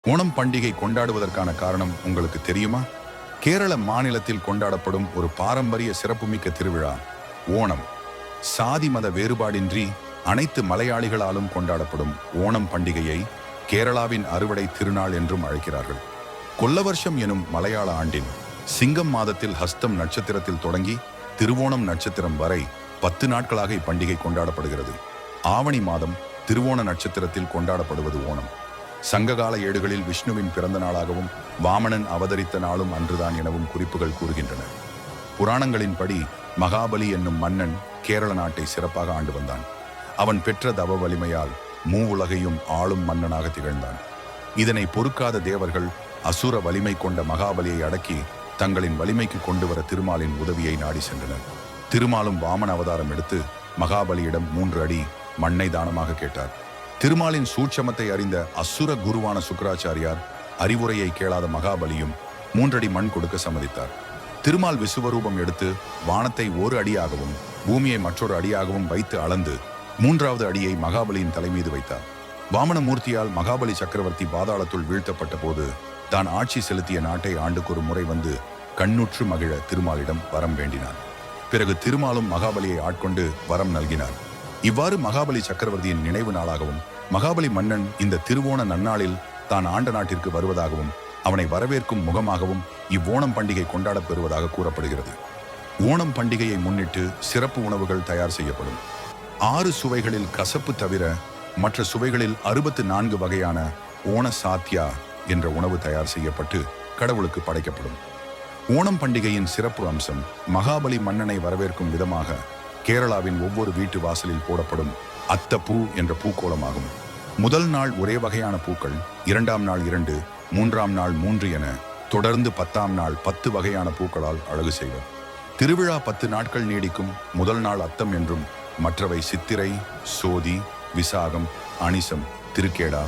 ஓணம் பண்டிகை கொண்டாடுவதற்கான காரணம் உங்களுக்கு தெரியுமா? கேரள மாநிலத்தில் கொண்டாடப்படும் ஒரு பாரம்பரிய சிறப்புமிக்க திருவிழா ஓணம். சாதி மத வேறுபாடின்றி அனைத்து மலையாளிகளாலும் கொண்டாடப்படும் ஓணம் பண்டிகையை கேரளாவின் அறுவடை திருநாள் என்றும் அழைக்கிறார்கள். கொல்லவர்ஷம் எனும் மலையாள ஆண்டின் சிங்கம் மாதத்தில் ஹஸ்தம் நட்சத்திரத்தில் தொடங்கி திருவோணம் நட்சத்திரம் வரை 10 நாட்களாக இப்பண்டிகை கொண்டாடப்படுகிறது. ஆவணி மாதம் திருவோண நட்சத்திரத்தில் கொண்டாடப்படுவது ஓணம். சங்ககால ஏடுகளில் விஷ்ணுவின் பிறந்த நாளாகவும் வாமனன் அவதரித்த நாளும் அன்றுதான் எனவும் குறிப்புகள் கூறுகின்றன. புராணங்களின்படி மகாபலி என்னும் மன்னன் கேரள நாட்டை சிறப்பாக ஆண்டு வந்தான். அவன் பெற்ற தவ வலிமையால் மூவுலகையும் ஆளும் மன்னனாக திகழ்ந்தான். இதனை பொறுக்காத தேவர்கள் அசுர வலிமை கொண்ட மகாபலியை அடக்கி தங்களின் வலிமைக்கு கொண்டு வர திருமாலின் உதவியை நாடி சென்றனர். திருமாலும் வாமன அவதாரம் எடுத்து மகாபலியிடம் 3 அடி மண்ணை தானமாக கேட்டார். திருமாலின் சூட்சமத்தை அறிந்த அசுர குருவான சுக்கராச்சாரியார் அறிவுரையை கேளாத மகாபலியும் 3 அடி மண் கொடுக்க சம்மதித்தார். திருமால் விசுவரூபம் எடுத்து வானத்தை 1 அடியாகவும் பூமியை மற்றொரு அடியாகவும் வைத்து அளந்து 3வது அடியை மகாபலியின் தலைமீது வைத்தார். வாமனமூர்த்தியால் மகாபலி சக்கரவர்த்தி பாதாளத்துள் வீழ்த்தப்பட்ட போது தான் ஆட்சி செலுத்திய நாட்டை ஆண்டுக்கு ஒரு முறை வந்து கண்ணுற்று மகிழ திருமாலிடம் வரம் வேண்டினார். பிறகு திருமாலும் மகாபலியை ஆட்கொண்டு வரம் நல்கினார். இவ்வாறு மகாபலி சக்கரவர்த்தியின் நினைவு நாளாகவும் மகாபலி மன்னன் இந்த திருவோண நன்னாளில் தான் ஆண்ட நாட்டிற்கு வருவதாகவும் அவனை வரவேற்கும் முகமாகவும் இவ்வோணம் பண்டிகை கொண்டாடப் பெறுவதாக கூறப்படுகிறது. ஓணம் பண்டிகையை முன்னிட்டு சிறப்பு உணவுகள் தயார் செய்யப்படும். 6 சுவைகளில் கசப்பு தவிர மற்ற சுவைகளில் 64 வகையான ஓண சாத்தியா என்ற உணவு தயார் செய்யப்பட்டு கடவுளுக்கு படைக்கப்படும். ஓணம் பண்டிகையின் சிறப்பு அம்சம் மகாபலி மன்னனை வரவேற்கும் விதமாக கேரளாவின் ஒவ்வொரு வீட்டு வாசலில் போடப்படும் அத்தப்பூ என்ற பூக்கோளமாகும். முதல் நாள் ஒரே வகையான பூக்கள், 2ஆம் நாள் 2, 3ஆம் நாள் 3 என தொடர்ந்து 10ஆம் நாள் 10 வகையான பூக்களால் அழகு செய்வர். திருவிழா 10 நாட்கள் நீடிக்கும். முதல் நாள் அத்தம் என்றும் மற்றவை சித்திரை, சோதி, விசாகம், அனிசம், திருக்கேடா,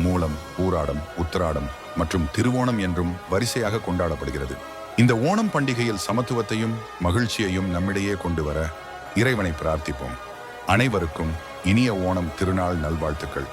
மூலம், பூராடம், உத்திராடம் மற்றும் திருவோணம் என்றும் வரிசையாக கொண்டாடப்படுகிறது. இந்த ஓணம் பண்டிகையில் சமத்துவத்தையும் மகிழ்ச்சியையும் நம்மிடையே கொண்டு வர இறைவனை பிரார்த்திப்போம். அனைவருக்கும் இனிய ஓணம் திருநாள் நல்வாழ்த்துக்கள்.